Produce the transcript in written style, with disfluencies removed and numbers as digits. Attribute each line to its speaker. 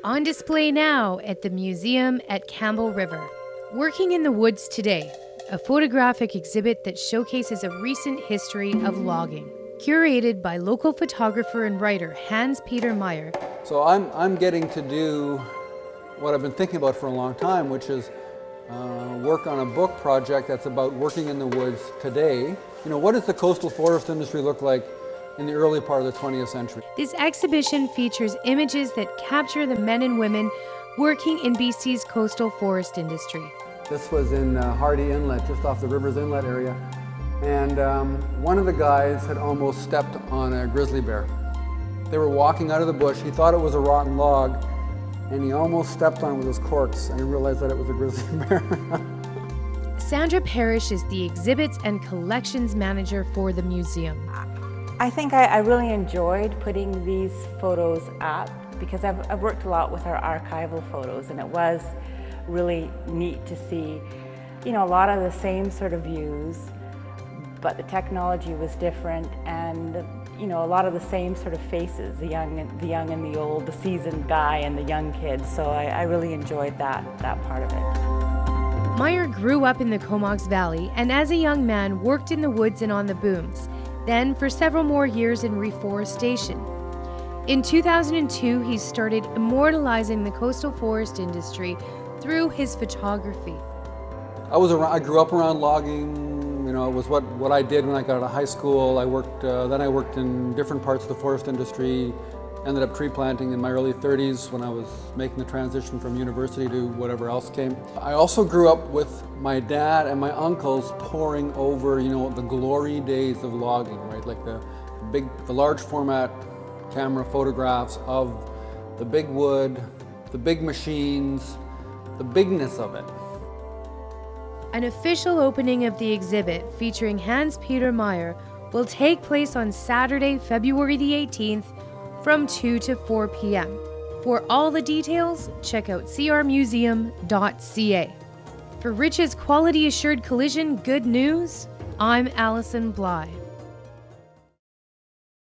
Speaker 1: On display now at the museum at Campbell River. Working in the Woods Today, a photographic exhibit that showcases a recent history of logging. Curated by local photographer and writer Hans-Peter Meyer.
Speaker 2: So I'm getting to do what I've been thinking about for a long time, which is work on a book project that's about working in the woods today. You know, what does the coastal forest industry look like in the early part of the 20th century?
Speaker 1: This exhibition features images that capture the men and women working in BC's coastal forest industry.
Speaker 2: This was in Hardy Inlet, just off the river's inlet area. And one of the guys had almost stepped on a grizzly bear. They were walking out of the bush. He thought it was a rotten log, and he almost stepped on it with his corks, and he realized that it was a grizzly bear.
Speaker 1: Sandra Parrish is the exhibits and collections manager for the museum.
Speaker 3: I think I really enjoyed putting these photos up because I've worked a lot with our archival photos, and it was really neat to see, you know, a lot of the same sort of views, but the technology was different, and you know, a lot of the same sort of faces, the young and the old, the seasoned guy and the young kids. So I really enjoyed that part of it.
Speaker 1: Meyer grew up in the Comox Valley and as a young man worked in the woods and on the booms, then for several more years in reforestation. In 2002, he started immortalizing the coastal forest industry through his photography.
Speaker 2: I grew up around logging. You know, it was what I did when I got out of high school. Then I worked in different parts of the forest industry, ended up tree planting in my early 30s when I was making the transition from university to whatever else came. I also grew up with my dad and my uncles poring over, you know, the glory days of logging, right? Like the large format camera photographs of the big wood, the big machines, the bigness of it.
Speaker 1: An official opening of the exhibit featuring Hans-Peter Meyer will take place on Saturday, February the 18th from 2 to 4 p.m. For all the details, check out crmuseum.ca. For Rich's Quality Assured Collision Good News, I'm Allison Bly.